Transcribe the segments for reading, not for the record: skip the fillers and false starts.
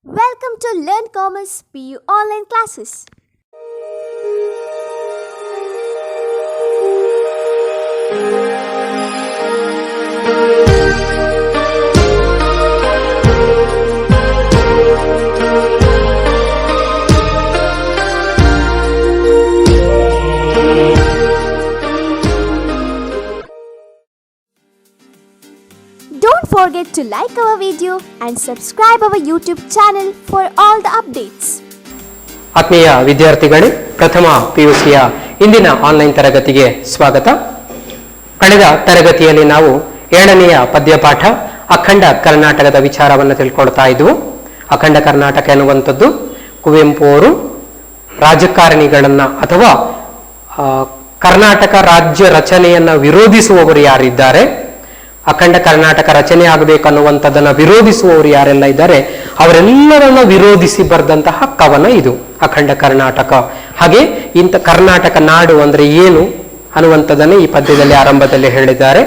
Welcome to Learn Commerce PU online classes. Don't forget to like our video and subscribe our YouTube channel for all the updates. ಆತ್ಮೀಯ ವಿದ್ಯಾರ್ಥಿಗಳೇ, ಪ್ರಥಮ PUCಯ ಇಂದಿನ online ತರಗತಿಗೆ ಸ್ವಾಗತ. ಕಳೆದ ತರಗತಿಯಲ್ಲಿ ನಾವು 7ನೆಯ ಪದ್ಯಪಾಠ ಅಖಂಡ ಕರ್ನಾಟಕದ ವಿಚಾರವನ್ನು ತಿಳ್ಕೊಳ್ತಾ ಇದ್ವು. ಅಖಂಡ ಕರ್ನಾಟಕ ಎನ್ನುವಂಥದ್ದು ಕುವೆಂಪು ಅವರು ರಾಜಕಾರಣಿಗಳನ್ನ ಅಥವಾ ಕರ್ನಾಟಕ ರಾಜ್ಯ ರಚನೆಯನ್ನ ವಿರೋಧಿಸುವವರು ಯಾರಿದ್ದಾರೆ, ಅಖಂಡ ಕರ್ನಾಟಕ ರಚನೆ ಆಗಬೇಕನ್ನುವಂಥದ್ದನ್ನ ವಿರೋಧಿಸುವವರು ಯಾರೆಲ್ಲ ಇದ್ದಾರೆ ಅವರೆಲ್ಲರನ್ನ ವಿರೋಧಿಸಿ ಬರೆದಂತಹ ಕವನ ಇದು ಅಖಂಡ ಕರ್ನಾಟಕ. ಹಾಗೆ ಇಂಥ ಕರ್ನಾಟಕ ನಾಡು ಅಂದ್ರೆ ಏನು ಅನ್ನುವಂಥದ್ದನ್ನೇ ಈ ಪದ್ಯದಲ್ಲಿ ಆರಂಭದಲ್ಲಿ ಹೇಳಿದ್ದಾರೆ.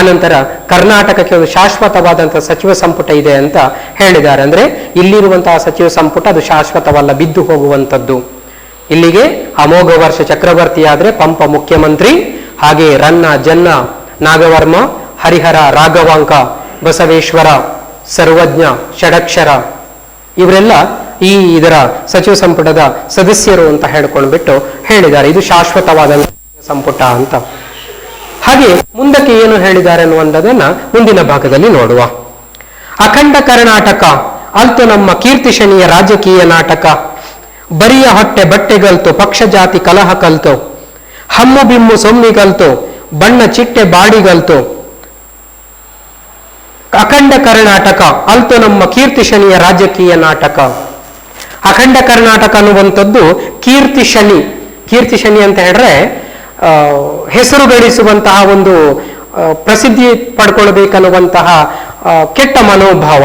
ಆನಂತರ ಕರ್ನಾಟಕಕ್ಕೆ ಒಂದು ಶಾಶ್ವತವಾದಂತಹ ಸಚಿವ ಸಂಪುಟ ಇದೆ ಅಂತ ಹೇಳಿದ್ದಾರೆ. ಅಂದ್ರೆ ಇಲ್ಲಿರುವಂತಹ ಸಚಿವ ಸಂಪುಟ ಅದು ಶಾಶ್ವತವಲ್ಲ, ಬಿದ್ದು ಹೋಗುವಂಥದ್ದು. ಇಲ್ಲಿಗೆ ಅಮೋಘ ವರ್ಷ ಚಕ್ರವರ್ತಿಯಾದ್ರೆ ಪಂಪ ಮುಖ್ಯಮಂತ್ರಿ, ಹಾಗೆ ರನ್ನ ಜನ್ನ ನಾಗವರ್ಮ, ಹರಿಹರ ರಾಘವಾಂಕ, ಬಸವೇಶ್ವರ, ಸರ್ವಜ್ಞ, ಷಡಕ್ಷರ ಇವರೆಲ್ಲ ಇದರ ಸಚಿವ ಸಂಪುಟದ ಸದಸ್ಯರು ಅಂತ ಹೇಳ್ಕೊಂಡ್ಬಿಟ್ಟು ಹೇಳಿದ್ದಾರೆ. ಇದು ಶಾಶ್ವತವಾದ ಸಂಪುಟ ಅಂತ. ಹಾಗೆ ಮುಂದಕ್ಕೆ ಏನು ಹೇಳಿದ್ದಾರೆ ಅನ್ನುವಂಥದ್ದನ್ನ ಮುಂದಿನ ಭಾಗದಲ್ಲಿ ನೋಡುವ. ಅಖಂಡ ಕರ್ನಾಟಕ ಅಲ್ತು ನಮ್ಮ ಕೀರ್ತಿಶನಿಯ ರಾಜಕೀಯ ನಾಟಕ, ಬರಿಯ ಹೊಟ್ಟೆ ಬಟ್ಟೆಗಲ್ತು ಪಕ್ಷ ಜಾತಿ ಕಲಹ ಕಲ್ತು, ಹಮ್ಮು ಬಿಮ್ಮು ಸೊಮ್ಮಿಗಲ್ತು ಬಣ್ಣ ಚಿಟ್ಟೆ ಬಾಡಿಗಲ್ತು. ಅಖಂಡ ಕರ್ನಾಟಕ ಅಲ್ತು ನಮ್ಮ ಕೀರ್ತಿ ಶನಿಯ ರಾಜಕೀಯ ನಾಟಕ. ಅಖಂಡ ಕರ್ನಾಟಕ ಅನ್ನುವಂಥದ್ದು ಕೀರ್ತಿ ಶನಿ. ಕೀರ್ತಿ ಶನಿ ಅಂತ ಹೇಳಿದ್ರೆ ಹೆಸರು ಗಳಿಸುವಂತಹ ಒಂದು ಪ್ರಸಿದ್ಧಿ ಪಡ್ಕೊಳ್ಬೇಕನ್ನುವಂತಹ ಕೆಟ್ಟ ಮನೋಭಾವ.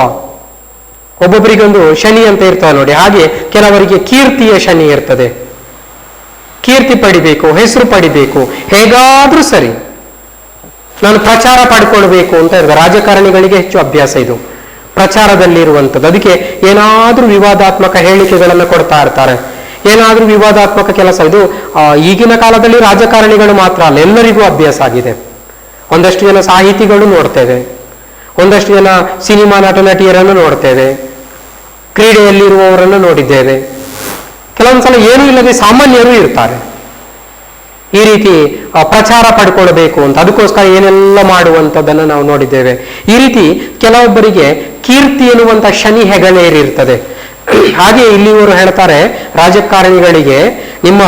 ಒಬ್ಬೊಬ್ಬರಿಗೊಂದು ಶನಿ ಅಂತ ಇರ್ತದೆ ನೋಡಿ, ಹಾಗೆ ಕೆಲವರಿಗೆ ಕೀರ್ತಿಯ ಶನಿ ಇರ್ತದೆ. ಕೀರ್ತಿ ಪಡಿಬೇಕು, ಹೆಸರು ಪಡಿಬೇಕು, ಹೇಗಾದ್ರೂ ಸರಿ ನಾನು ಪ್ರಚಾರ ಪಡ್ಕೊಳ್ಬೇಕು ಅಂತ ಇರ್ತದೆ. ರಾಜಕಾರಣಿಗಳಿಗೆ ಹೆಚ್ಚು ಅಭ್ಯಾಸ ಇದು, ಪ್ರಚಾರದಲ್ಲಿರುವಂಥದ್ದು. ಅದಕ್ಕೆ ಏನಾದ್ರೂ ವಿವಾದಾತ್ಮಕ ಹೇಳಿಕೆಗಳನ್ನು ಕೊಡ್ತಾ ಇರ್ತಾರೆ, ಏನಾದ್ರೂ ವಿವಾದಾತ್ಮಕ ಕೆಲಸ. ಇದು ಈಗಿನ ಕಾಲದಲ್ಲಿ ರಾಜಕಾರಣಿಗಳು ಮಾತ್ರ ಅಲ್ಲ, ಎಲ್ಲರಿಗೂ ಅಭ್ಯಾಸ ಆಗಿದೆ. ಒಂದಷ್ಟು ಜನ ಸಾಹಿತಿಗಳು ನೋಡ್ತೇವೆ, ಒಂದಷ್ಟು ಜನ ಸಿನಿಮಾ ನಟ ನಟಿಯರನ್ನು ನೋಡ್ತೇವೆ, ಕ್ರೀಡೆಯಲ್ಲಿರುವವರನ್ನು ನೋಡಿದ್ದೇವೆ. ಕೆಲವೊಂದ್ಸಲ ಏನೂ ಇಲ್ಲದೆ ಸಾಮಾನ್ಯರು ಇರ್ತಾರೆ. ಈ ರೀತಿ ಪ್ರಚಾರ ಪಡ್ಕೊಳ್ಬೇಕು ಅಂತ ಅದಕ್ಕೋಸ್ಕರ ಏನೆಲ್ಲ ಮಾಡುವಂಥದ್ದನ್ನು ನಾವು ನೋಡಿದ್ದೇವೆ. ಈ ರೀತಿ ಕೆಲವೊಬ್ಬರಿಗೆ ಕೀರ್ತಿ ಎನ್ನುವಂಥ ಶನಿ ಹೆಗಲೇರಿರ್ತದೆ. ಹಾಗೆ ಇಲ್ಲಿವರು ಹೇಳ್ತಾರೆ ರಾಜಕಾರಣಿಗಳಿಗೆ, ನಿಮ್ಮ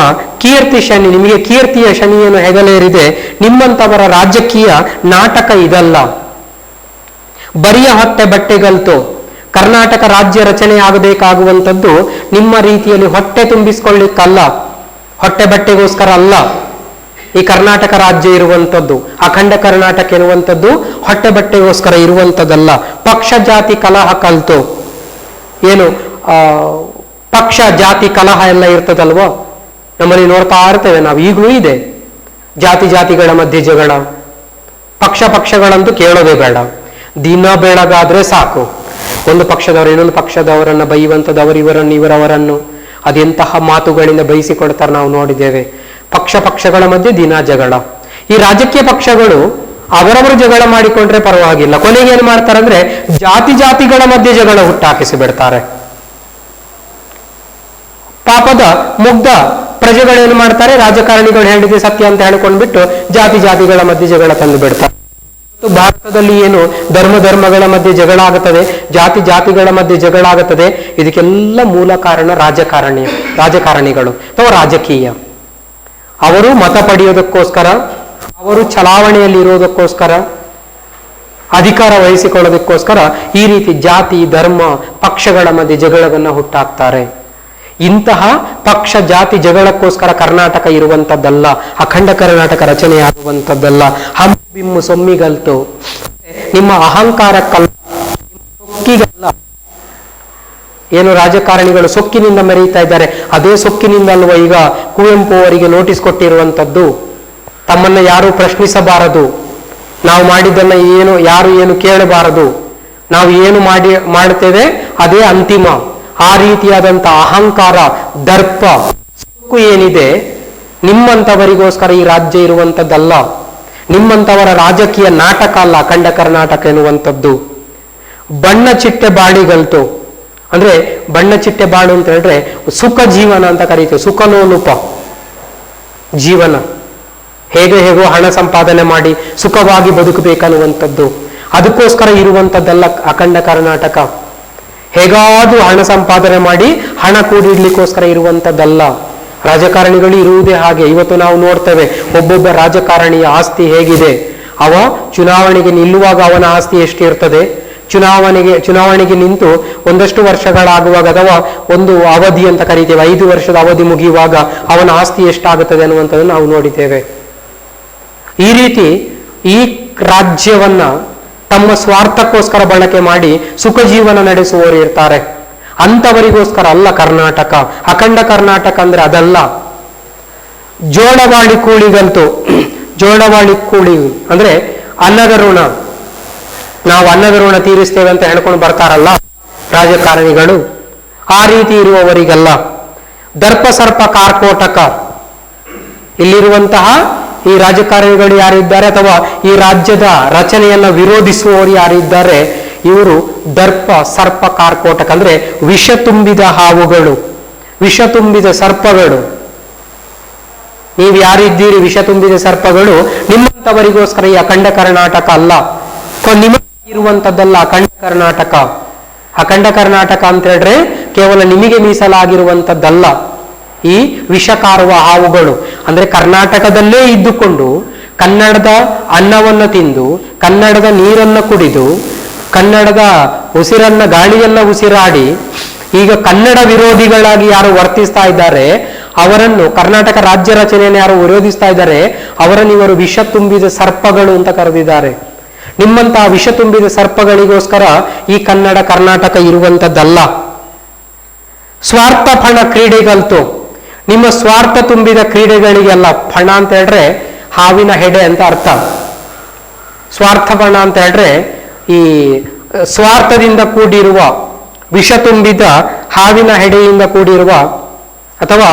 ಕೀರ್ತಿ ಶನಿ, ನಿಮಗೆ ಕೀರ್ತಿಯ ಶನಿಯನ್ನು ಹೆಗಲೇರಿದೆ, ನಿಮ್ಮಂಥವರ ರಾಜಕೀಯ ನಾಟಕ ಇದಲ್ಲ. ಬರಿಯ ಹೊಟ್ಟೆ ಬಟ್ಟೆಗಲ್ತು, ಕರ್ನಾಟಕ ರಾಜ್ಯ ರಚನೆ ಆಗಬೇಕಾಗುವಂಥದ್ದು ನಿಮ್ಮ ರೀತಿಯಲ್ಲಿ ಹೊಟ್ಟೆ ತುಂಬಿಸ್ಕೊಳ್ಳಿಕ್ಕಲ್ಲ, ಹೊಟ್ಟೆ ಬಟ್ಟೆಗೋಸ್ಕರ ಅಲ್ಲ. ಈ ಕರ್ನಾಟಕ ರಾಜ್ಯ ಇರುವಂಥದ್ದು, ಅಖಂಡ ಕರ್ನಾಟಕ ಇರುವಂಥದ್ದು ಹೊಟ್ಟೆ ಬಟ್ಟೆಗೋಸ್ಕರ ಇರುವಂಥದ್ದಲ್ಲ. ಪಕ್ಷ ಜಾತಿ ಕಲಹ ಕಲ್ತು, ಏನು ಪಕ್ಷ ಜಾತಿ ಕಲಹ ಎಲ್ಲ ಇರ್ತದಲ್ವೋ, ನಮ್ಮಲ್ಲಿ ನೋಡ್ತಾ ಇರ್ತೇವೆ ನಾವು, ಈಗಲೂ ಇದೆ. ಜಾತಿ ಜಾತಿಗಳ ಮಧ್ಯೆ ಜಗಳ, ಪಕ್ಷಗಳಂತೂ ಕೇಳೋದೇ ಬೇಡ. ದಿನ ಬೆಳಗಾದ್ರೆ ಸಾಕು ಒಂದು ಪಕ್ಷದವರು ಇನ್ನೊಂದು ಪಕ್ಷದವರನ್ನ ಬೈಯುವಂಥದ್ದು, ಇವರವರನ್ನು ಅದೆಂತಹ ಮಾತುಗಳಿಂದ ಬಯಸಿಕೊಡ್ತಾರೆ ನಾವು ನೋಡಿದ್ದೇವೆ. ಪಕ್ಷಗಳ ಮಧ್ಯೆ ದಿನ ಜಗಳ. ಈ ರಾಜಕೀಯ ಪಕ್ಷಗಳು ಅವರವರು ಜಗಳ ಮಾಡಿಕೊಂಡ್ರೆ ಪರವಾಗಿಲ್ಲ, ಕೊನೆಗೆ ಏನ್ ಮಾಡ್ತಾರೆ ಅಂದ್ರೆ ಜಾತಿಗಳ ಮಧ್ಯೆ ಜಗಳ ಹುಟ್ಟಾಕಿಸಿ ಬಿಡ್ತಾರೆ. ಪಾಪದ ಮುಗ್ಧ ಪ್ರಜೆಗಳೇನು ಮಾಡ್ತಾರೆ, ರಾಜಕಾರಣಿಗಳು ಹೇಳಿದ್ರೆ ಸತ್ಯ ಅಂತ ಹೇಳ್ಕೊಂಡ್ಬಿಟ್ಟು ಜಾತಿಗಳ ಮಧ್ಯೆ ಜಗಳ ತಂದು ಬಿಡ್ತಾರೆ. ಭಾರತದಲ್ಲಿ ಏನು ಧರ್ಮಗಳ ಮಧ್ಯೆ ಜಗಳ ಆಗುತ್ತದೆ, ಜಾತಿಗಳ ಮಧ್ಯೆ ಜಗಳ ಆಗುತ್ತದೆ, ಇದಕ್ಕೆಲ್ಲ ಮೂಲ ಕಾರಣ ರಾಜಕಾರಣಿಗಳು ಅಥವಾ ರಾಜಕೀಯ. ಅವರು ಮತ ಪಡೆಯೋದಕ್ಕೋಸ್ಕರ, ಅವರು ಚಲಾವಣೆಯಲ್ಲಿ ಇರೋದಕ್ಕೋಸ್ಕರ, ಅಧಿಕಾರ ವಹಿಸಿಕೊಳ್ಳೋದಕ್ಕೋಸ್ಕರ ಈ ರೀತಿ ಜಾತಿ ಧರ್ಮ ಪಕ್ಷಗಳ ಮಧ್ಯೆ ಜಗಳವನ್ನ ಹುಟ್ಟಾಕ್ತಾರೆ. ಇಂತಹ ಪಕ್ಷ ಜಾತಿ ಜಗಳಕ್ಕೋಸ್ಕರ ಕರ್ನಾಟಕ ಇರುವಂತದ್ದಲ್ಲ, ಅಖಂಡ ಕರ್ನಾಟಕ ರಚನೆ ಆಗುವಂಥದ್ದಲ್ಲ. ಹಮ್ಮು ಬಿಮ್ಮು ಸೊಮ್ಮಿಗಲ್ತು, ನಿಮ್ಮ ಅಹಂಕಾರಕ್ಕಲ್ಲ, ಸೊಕ್ಕಿಗಲ್ಲ. ಏನು ರಾಜಕಾರಣಿಗಳು ಸೊಕ್ಕಿನಿಂದ ಮೆರೀತಾ ಇದ್ದಾರೆ, ಅದೇ ಸೊಕ್ಕಿನಿಂದ ಅಲ್ವ ಈಗ ಕುವೆಂಪು ಅವರಿಗೆ ನೋಟಿಸ್ ಕೊಟ್ಟಿರುವಂಥದ್ದು. ತಮ್ಮನ್ನ ಯಾರು ಪ್ರಶ್ನಿಸಬಾರದು, ನಾವು ಮಾಡಿದ್ದನ್ನ ಯಾರು ಏನು ಕೇಳಬಾರದು, ನಾವು ಏನು ಮಾಡುತ್ತೇವೆ ಅದೇ ಅಂತಿಮ, ಆ ರೀತಿಯಾದಂಥ ಅಹಂಕಾರ, ದರ್ಪ ಏನಿದೆ, ನಿಮ್ಮಂಥವರಿಗೋಸ್ಕರ ಈ ರಾಜ್ಯ ಇರುವಂಥದ್ದಲ್ಲ. ನಿಮ್ಮಂಥವರ ರಾಜಕೀಯ ನಾಟಕ ಅಲ್ಲ ಅಖಂಡ ಕರ್ನಾಟಕ ಎನ್ನುವಂಥದ್ದು. ಬಣ್ಣ ಚಿಟ್ಟೆ ಬಾಳಿಗಲ್ತು ಅಂದ್ರೆ, ಬಣ್ಣ ಚಿಟ್ಟೆ ಬಾಳು ಅಂತ ಹೇಳಿದ್ರೆ ಸುಖ ಜೀವನ ಅಂತ ಕರೀತೀವಿ. ಸುಖಲೋಲುಪ ಜೀವನ, ಹೇಗೋ ಹಣ ಸಂಪಾದನೆ ಮಾಡಿ ಸುಖವಾಗಿ ಬದುಕಬೇಕನ್ನುವಂಥದ್ದು. ಅದಕ್ಕೋಸ್ಕರ ಇರುವಂಥದ್ದಲ್ಲ ಅಖಂಡ ಕರ್ನಾಟಕ. ಹೇಗಾದ್ರೂ ಹಣ ಸಂಪಾದನೆ ಮಾಡಿ ಹಣ ಕೂಡಿಡ್ಲಿಕ್ಕೋಸ್ಕರ ಇರುವಂಥದ್ದಲ್ಲ. ರಾಜಕಾರಣಿಗಳು ಇರುವುದೇ ಹಾಗೆ. ಇವತ್ತು ನಾವು ನೋಡ್ತೇವೆ ಒಬ್ಬೊಬ್ಬ ರಾಜಕಾರಣಿಯ ಆಸ್ತಿ ಹೇಗಿದೆ. ಅವ ಚುನಾವಣೆಗೆ ನಿಲ್ಲುವಾಗ ಅವನ ಆಸ್ತಿ ಎಷ್ಟಿರ್ತದೆ, ಚುನಾವಣೆಗೆ ನಿಂತು ಒಂದಷ್ಟು ವರ್ಷಗಳಾಗುವಾಗ ಅಥವಾ ಒಂದು ಅವಧಿ ಅಂತ ಕರಿತೇವೆ, 5 ವರ್ಷದ ಅವಧಿ ಮುಗಿಯುವಾಗ ಅವನ ಆಸ್ತಿ ಎಷ್ಟಾಗುತ್ತದೆ ಅನ್ನುವಂಥದ್ದನ್ನು ನಾವು ನೋಡಿದ್ದೇವೆ. ಈ ರೀತಿ ಈ ರಾಜ್ಯವನ್ನ ತಮ್ಮ ಸ್ವಾರ್ಥಕ್ಕೋಸ್ಕರ ಬಳಕೆ ಮಾಡಿ ಸುಖ ಜೀವನ ನಡೆಸುವವರು ಇರ್ತಾರೆ. ಅಂಥವರಿಗೋಸ್ಕರ ಅಲ್ಲ ಕರ್ನಾಟಕ. ಅಖಂಡ ಕರ್ನಾಟಕ ಅಂದ್ರೆ ಅದಲ್ಲ. ಜೋಳವಾಳಿ ಕೂಳಿಗಂತೂ, ಜೋಳವಾಳಿ ಕೂಳಿ ಅಂದ್ರೆ ಅನ್ನದ ಋಣ, ನಾವು ಅನ್ನದ ಋಣ ತೀರಿಸ್ತೇವೆ ಅಂತ ಹೇಳ್ಕೊಂಡು ಬರ್ತಾರಲ್ಲ ರಾಜಕಾರಣಿಗಳು, ಆ ರೀತಿ ಇರುವವರಿಗಲ್ಲ. ದರ್ಪ ಸರ್ಪ ಕಾರ್ಕೋಟಕ, ಇಲ್ಲಿರುವಂತಹ ಈ ರಾಜಕಾರಣಿಗಳು ಯಾರಿದ್ದಾರೆ ಅಥವಾ ಈ ರಾಜ್ಯದ ರಚನೆಯನ್ನ ವಿರೋಧಿಸುವವರು ಯಾರಿದ್ದಾರೆ, ಇವರು ದರ್ಪ ಸರ್ಪ ಕಾರ್ಕೋಟಕ ಅಂದ್ರೆ ವಿಷ ತುಂಬಿದ ಹಾವುಗಳು, ವಿಷ ತುಂಬಿದ ಸರ್ಪಗಳು. ನೀವು ಯಾರಿದ್ದೀರಿ ವಿಷ ತುಂಬಿದ ಸರ್ಪಗಳು? ನಿಮ್ಮಂಥವರಿಗೋಸ್ಕರ ಈ ಅಖಂಡ ಕರ್ನಾಟಕ ಅಲ್ಲ, ನಿಮಗಿರುವಂಥದ್ದಲ್ಲ ಅಖಂಡ ಕರ್ನಾಟಕ. ಅಖಂಡ ಕರ್ನಾಟಕ ಅಂತ ಹೇಳಿದ್ರೆ ಕೇವಲ ನಿಮಗೆ ಮೀಸಲಾಗಿರುವಂಥದ್ದಲ್ಲ. ಈ ವಿಷ ಕಾರುವ ಹಾವುಗಳು ಅಂದ್ರೆ ಕರ್ನಾಟಕದಲ್ಲೇ ಇದ್ದುಕೊಂಡು ಕನ್ನಡದ ಅನ್ನವನ್ನು ತಿಂದು, ಕನ್ನಡದ ನೀರನ್ನು ಕುಡಿದು, ಕನ್ನಡದ ಉಸಿರನ್ನ ಗಾಳಿಯನ್ನ ಉಸಿರಾಡಿ ಈಗ ಕನ್ನಡ ವಿರೋಧಿಗಳಾಗಿ ಯಾರು ವರ್ತಿಸ್ತಾ ಇದ್ದಾರೆ, ಅವರನ್ನು ಕರ್ನಾಟಕ ರಾಜ್ಯ ರಚನೆಯನ್ನು ಯಾರು ವಿರೋಧಿಸ್ತಾ ಇದ್ದಾರೆ, ಅವರನ್ನು ಇವರು ವಿಷ ತುಂಬಿದ ಸರ್ಪಗಳು ಅಂತ ಕರೆದಿದ್ದಾರೆ. ನಿಮ್ಮಂತಹ ವಿಷ ತುಂಬಿದ ಸರ್ಪಗಳಿಗೋಸ್ಕರ ಈ ಕನ್ನಡ ಕರ್ನಾಟಕ ಇರುವಂತದ್ದಲ್ಲ. ಸ್ವಾರ್ಥ ಫಣ ಕ್ರೀಡೆಗಲ್ತು, ನಿಮ್ಮ ಸ್ವಾರ್ಥ ತುಂಬಿದ ಕ್ರೀಡೆಗಳಿಗೆಲ್ಲ. ಫಣ ಅಂತ ಹೇಳಿದ್ರೆ ಹಾವಿನ ಹೆಡೆ ಅಂತ ಅರ್ಥ. ಸ್ವಾರ್ಥ ಫಣ ಅಂತ ಹೇಳಿದ್ರೆ ಈ ಸ್ವಾರ್ಥದಿಂದ ಕೂಡಿರುವ, ವಿಷ ತುಂಬಿದ ಹಾವಿನ ಹೆಡೆಯಿಂದ ಕೂಡಿರುವ ಅಥವಾ